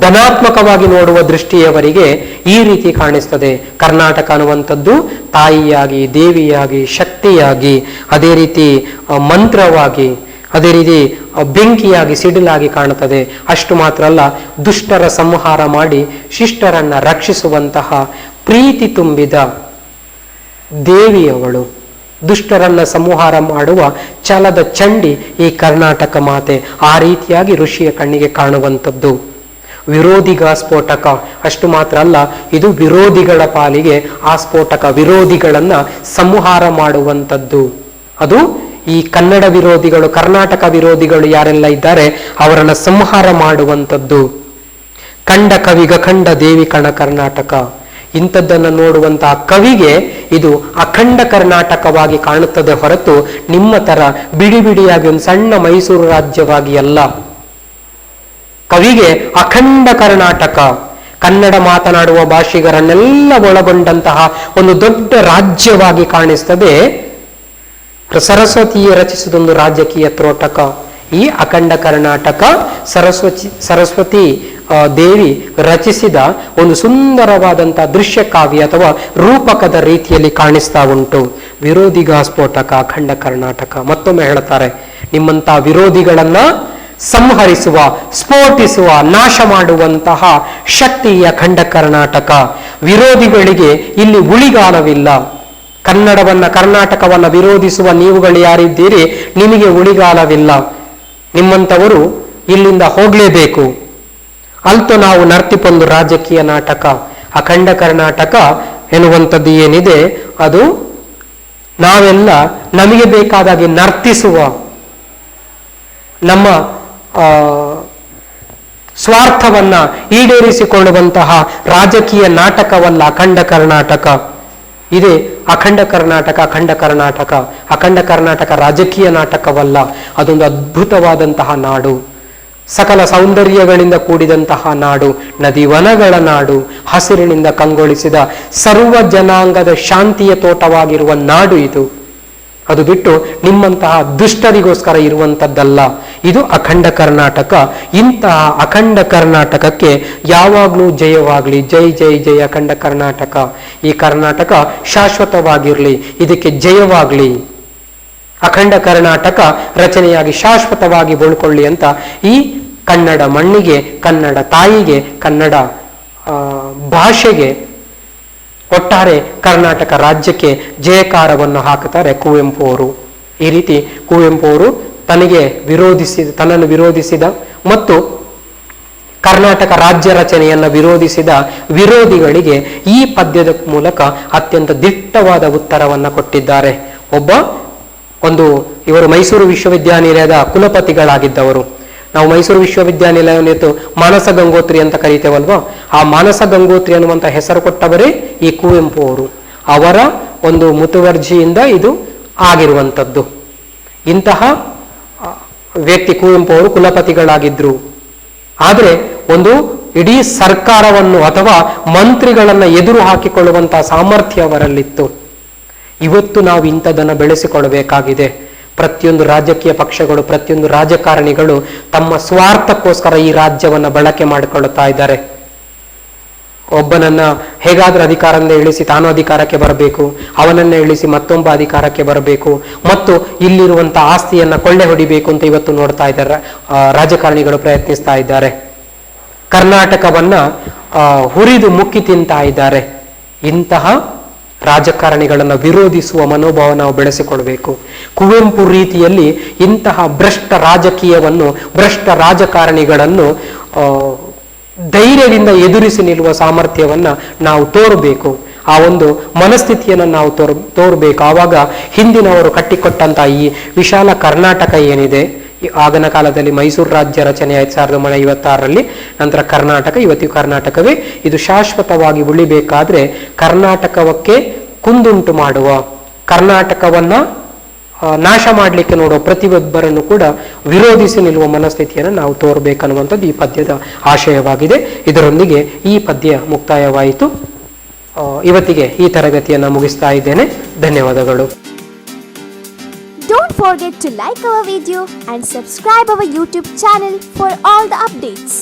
ಧನಾತ್ಮಕವಾಗಿ ನೋಡುವ ದೃಷ್ಟಿಯವರಿಗೆ ಈ ರೀತಿ ಕಾಣಿಸ್ತದೆ. ಕರ್ನಾಟಕ ಅನ್ನುವಂಥದ್ದು ತಾಯಿಯಾಗಿ, ದೇವಿಯಾಗಿ, ಶಕ್ತಿಯಾಗಿ, ಅದೇ ರೀತಿ ಮಂತ್ರವಾಗಿ, ಅದೇ ರೀತಿ ಬೆಂಕಿಯಾಗಿ, ಸಿಡಿಲಾಗಿ ಕಾಣುತ್ತದೆ. ಅಷ್ಟು ಮಾತ್ರ ಅಲ್ಲ, ದುಷ್ಟರ ಸಂಹಾರ ಮಾಡಿ ಶಿಷ್ಟರನ್ನ ರಕ್ಷಿಸುವಂತಹ ಪ್ರೀತಿ ತುಂಬಿದ ದೇವಿಯವಳು. ದುಷ್ಟರನ್ನ ಸಂಹಾರ ಮಾಡುವ ಛಲದ ಚಂಡಿ ಈ ಕರ್ನಾಟಕ ಮಾತೆ. ಆ ರೀತಿಯಾಗಿ ಋಷಿಯ ಕಣ್ಣಿಗೆ ಕಾಣುವಂಥದ್ದು. ವಿರೋಧಿಗ ಸ್ಫೋಟಕ. ಅಷ್ಟು ಮಾತ್ರ ಅಲ್ಲ, ಇದು ವಿರೋಧಿಗಳ ಪಾಲಿಗೆ ಆ ಸ್ಫೋಟಕ. ವಿರೋಧಿಗಳನ್ನ ಸಂಹಾರ ಮಾಡುವಂಥದ್ದು. ಅದು ಈ ಕನ್ನಡ ವಿರೋಧಿಗಳು, ಕರ್ನಾಟಕ ವಿರೋಧಿಗಳು ಯಾರೆಲ್ಲ ಇದ್ದಾರೆ ಅವರನ್ನ ಸಂಹಾರ ಮಾಡುವಂಥದ್ದು. ಕಂಡ ಕವಿಗ ಕಂಡ ದೇವಿ ಕಣ ಕರ್ನಾಟಕ. ಇಂಥದ್ದನ್ನು ನೋಡುವಂತಹ ಕವಿಗೆ ಇದು ಅಖಂಡ ಕರ್ನಾಟಕವಾಗಿ ಕಾಣುತ್ತದೆ ಹೊರತು ನಿಮ್ಮ ತರ ಬಿಡಿ ಬಿಡಿಯಾಗಿ ಒಂದು ಸಣ್ಣ ಮೈಸೂರು ರಾಜ್ಯವಾಗಿ ಅಲ್ಲ. ಕವಿಗೆ ಅಖಂಡ ಕರ್ನಾಟಕ, ಕನ್ನಡ ಮಾತನಾಡುವ ಭಾಷಿಗರನ್ನೆಲ್ಲ ಒಳಗೊಂಡಂತಹ ಒಂದು ದೊಡ್ಡ ರಾಜ್ಯವಾಗಿ ಕಾಣಿಸ್ತದೆ. ಸರಸ್ವತಿಯೇ ರಚಿಸಿದೊಂದು ರಾಜಕೀಯ ತ್ರೋಟಕ ಈ ಅಖಂಡ ಕರ್ನಾಟಕ. ಸರಸ್ವತಿ ದೇವಿ ರಚಿಸಿದ ಒಂದು ಸುಂದರವಾದಂತಹ ದೃಶ್ಯ ಕಾವ್ಯ ಅಥವಾ ರೂಪಕದ ರೀತಿಯಲ್ಲಿ ಕಾಣಿಸ್ತಾ ಉಂಟು. ವಿರೋಧಿಗ ಸ್ಫೋಟಕ ಅಖಂಡ ಕರ್ನಾಟಕ. ಮತ್ತೊಮ್ಮೆ ಹೇಳ್ತಾರೆ, ನಿಮ್ಮಂತಹ ವಿರೋಧಿಗಳನ್ನ ಸಂಹರಿಸುವ, ಸ್ಫೋಟಿಸುವ, ನಾಶ ಮಾಡುವಂತಹ ಶಕ್ತಿ ಅಖಂಡ ಕರ್ನಾಟಕ. ವಿರೋಧಿಗಳಿಗೆ ಇಲ್ಲಿ ಉಳಿಗಾಲವಿಲ್ಲ. ಕನ್ನಡವನ್ನ, ಕರ್ನಾಟಕವನ್ನ ವಿರೋಧಿಸುವ ನೀವುಗಳು ಯಾರಿದ್ದೀರಿ, ನಿಮಗೆ ಉಳಿಗಾಲವಿಲ್ಲ. ನಿಮ್ಮಂಥವರು ಇಲ್ಲಿಂದ ಹೋಗ್ಲೇಬೇಕು. ಅಲ್ತು ನಾವು ನರ್ತಿಪೊಂದು ರಾಜಕೀಯ ನಾಟಕ. ಅಖಂಡ ಕರ್ನಾಟಕ ಎನ್ನುವಂಥದ್ದು ಏನಿದೆ ಅದು ನಾವೆಲ್ಲ ನಮಗೆ ಬೇಕಾದಾಗಿ ನರ್ತಿಸುವ, ನಮ್ಮ ಸ್ವಾರ್ಥವನ್ನ ಈಡೇರಿಸಿಕೊಳ್ಳುವಂತಹ ರಾಜಕೀಯ ನಾಟಕವಲ್ಲ ಅಖಂಡ ಕರ್ನಾಟಕ. ಇದೆ ಅಖಂಡ ಕರ್ನಾಟಕ. ಅಖಂಡ ಕರ್ನಾಟಕ, ಅಖಂಡ ಕರ್ನಾಟಕ ರಾಜಕೀಯ ನಾಟಕವಲ್ಲ. ಅದೊಂದು ಅದ್ಭುತವಾದಂತಹ ನಾಡು, ಸಕಲ ಸೌಂದರ್ಯಗಳಿಂದ ಕೂಡಿದಂತಹ ನಾಡು, ನದಿವನಗಳ ನಾಡು, ಹಸಿರಿನಿಂದ ಕಂಗೊಳಿಸಿದ ಸರ್ವ ಜನಾಂಗದ ಶಾಂತಿಯ ತೋಟವಾಗಿರುವ ನಾಡು ಇದು. ಅದು ಬಿಟ್ಟು ನಿಮ್ಮಂತಹ ದುಷ್ಟರಿಗೋಸ್ಕರ ಇರುವಂಥದ್ದಲ್ಲ. ಇದು ಅಖಂಡ ಕರ್ನಾಟಕ. ಇಂತಹ ಅಖಂಡ ಕರ್ನಾಟಕಕ್ಕೆ ಯಾವಾಗಲೂ ಜಯವಾಗಲಿ. ಜೈ ಜೈ ಜೈ ಅಖಂಡ ಕರ್ನಾಟಕ. ಈ ಕರ್ನಾಟಕ ಶಾಶ್ವತವಾಗಿರಲಿ, ಇದಕ್ಕೆ ಜಯವಾಗಲಿ. ಅಖಂಡ ಕರ್ನಾಟಕ ರಚನೆಯಾಗಿ ಶಾಶ್ವತವಾಗಿ ಉಳ್ಕೊಳ್ಳಿ ಅಂತ ಈ ಕನ್ನಡ ಮಣ್ಣಿಗೆ, ಕನ್ನಡ ತಾಯಿಗೆ, ಕನ್ನಡ ಭಾಷೆಗೆ ಒಟ್ಟಾರೆ ಕರ್ನಾಟಕ ರಾಜ್ಯಕ್ಕೆ ಜಯಕಾರವನ್ನು ಹಾಕುತ್ತಾರೆ ಕುವೆಂಪು ಅವರು. ಈ ರೀತಿ ಕುವೆಂಪು ಅವರು ತನ್ನನ್ನು ವಿರೋಧಿಸಿದ ಮತ್ತು ಕರ್ನಾಟಕ ರಾಜ್ಯ ರಚನೆಯನ್ನು ವಿರೋಧಿಸಿದ ವಿರೋಧಿಗಳಿಗೆ ಈ ಪದ್ಯದ ಮೂಲಕ ಅತ್ಯಂತ ದಿಟ್ಟವಾದ ಉತ್ತರವನ್ನು ಕೊಟ್ಟಿದ್ದಾರೆ. ಇವರು ಮೈಸೂರು ವಿಶ್ವವಿದ್ಯಾನಿಲಯದ ಕುಲಪತಿಗಳಾಗಿದ್ದವರು. ನಾವು ಮೈಸೂರು ವಿಶ್ವವಿದ್ಯಾನಿಲಯವನ್ನು ಮಾನಸ ಗಂಗೋತ್ರಿ ಅಂತ ಕರೀತೇವಲ್ವಾ, ಆ ಮಾನಸ ಗಂಗೋತ್ರಿ ಅನ್ನುವಂಥ ಹೆಸರು ಕೊಟ್ಟವರೇ ಈ ಕುವೆಂಪು ಅವರು. ಅವರ ಒಂದು ಮುತುವರ್ಜಿಯಿಂದ ಇದು ಆಗಿರುವಂಥದ್ದು. ಇಂತಹ ವ್ಯಕ್ತಿ ಕುವೆಂಪು ಅವರು ಕುಲಪತಿಗಳಾಗಿದ್ರು. ಆದರೆ ಒಂದು ಇಡೀ ಸರ್ಕಾರವನ್ನು ಅಥವಾ ಮಂತ್ರಿಗಳನ್ನ ಎದುರು ಹಾಕಿಕೊಳ್ಳುವಂತಹ ಸಾಮರ್ಥ್ಯ ಅವರಲ್ಲಿತ್ತು. ಇವತ್ತು ನಾವು ಇಂಥದನ್ನು ಬೆಳೆಸಿಕೊಳ್ಳಬೇಕಾಗಿದೆ. ಪ್ರತಿಯೊಂದು ರಾಜಕೀಯ ಪಕ್ಷಗಳು, ಪ್ರತಿಯೊಂದು ರಾಜಕಾರಣಿಗಳು ತಮ್ಮ ಸ್ವಾರ್ಥಕ್ಕೋಸ್ಕರ ಈ ರಾಜ್ಯವನ್ನು ಬಳಕೆ ಮಾಡಿಕೊಳ್ಳುತ್ತಾ ಇದ್ದಾರೆ. ಒಬ್ಬನನ್ನ ಹೇಗಾದ್ರೂ ಅಧಿಕಾರದಿಂದ ಇಳಿಸಿ ತಾನು ಅಧಿಕಾರಕ್ಕೆ ಬರಬೇಕು, ಅವನನ್ನ ಇಳಿಸಿ ಮತ್ತೊಬ್ಬ ಅಧಿಕಾರಕ್ಕೆ ಬರಬೇಕು, ಮತ್ತು ಇಲ್ಲಿರುವಂತಹ ಆಸ್ತಿಯನ್ನ ಕೊಳ್ಳೆ ಹೊಡಿಬೇಕು ಅಂತ ಇವತ್ತು ನೋಡ್ತಾ ಇದ್ದಾರೆ. ರಾಜಕಾರಣಿಗಳು ಪ್ರಯತ್ನಿಸ್ತಾ ಇದ್ದಾರೆ. ಕರ್ನಾಟಕವನ್ನ ಹುರಿದು ಮುಕ್ಕಿ ತಿಂತಾ ಇದ್ದಾರೆ. ಇಂತಹ ರಾಜಕಾರಣಿಗಳನ್ನು ವಿರೋಧಿಸುವ ಮನೋಭಾವ ನಾವು ಬೆಳೆಸಿಕೊಳ್ಬೇಕು. ಕುವೆಂಪು ರೀತಿಯಲ್ಲಿ ಇಂತಹ ಭ್ರಷ್ಟ ರಾಜಕೀಯವನ್ನು, ಭ್ರಷ್ಟ ರಾಜಕಾರಣಿಗಳನ್ನು ಧೈರ್ಯದಿಂದ ಎದುರಿಸಿ ನಿಲ್ಲುವ ಸಾಮರ್ಥ್ಯವನ್ನ ನಾವು ತೋರಬೇಕು. ಆ ಒಂದು ಮನಸ್ಥಿತಿಯನ್ನು ನಾವು ತೋರಬೇಕು. ಆವಾಗ ಹಿಂದಿನವರು ಕಟ್ಟಿಕೊಟ್ಟಂತಹ ಈ ವಿಶಾಲ ಕರ್ನಾಟಕ ಏನಿದೆ, ಆಗಿನ ಕಾಲದಲ್ಲಿ ಮೈಸೂರು ರಾಜ್ಯ ರಚನೆ ಆಯ್ತು 1956ರಲ್ಲಿ. ನಂತರ ಕರ್ನಾಟಕ, ಇವತ್ತಿಗೂ ಕರ್ನಾಟಕವೇ. ಇದು ಶಾಶ್ವತವಾಗಿ ಉಳಿಬೇಕಾದ್ರೆ ಕರ್ನಾಟಕಕ್ಕೆ ಕುಂದುಂಟು ಮಾಡುವ, ಕರ್ನಾಟಕವನ್ನ ನಾಶ ಮಾಡಲಿಕ್ಕೆ ನೋಡುವ ಪ್ರತಿಯೊಬ್ಬರನ್ನು ಕೂಡ ವಿರೋಧಿಸಿ ನಿಲ್ಲುವ ಮನಸ್ಥಿತಿಯನ್ನು ನಾವು ತೋರಬೇಕನ್ನುವಂಥದ್ದು ಈ ಪದ್ಯದ ಆಶಯವಾಗಿದೆ. ಇದರೊಂದಿಗೆ ಈ ಪದ್ಯ ಮುಕ್ತಾಯವಾಯಿತು. ಇವತ್ತಿಗೆ ಈ ತರಗತಿಯನ್ನು ಮುಗಿಸ್ತಾ ಇದ್ದೇನೆ. ಧನ್ಯವಾದಗಳು. Don't forget to like our video and subscribe our YouTube channel for all the updates.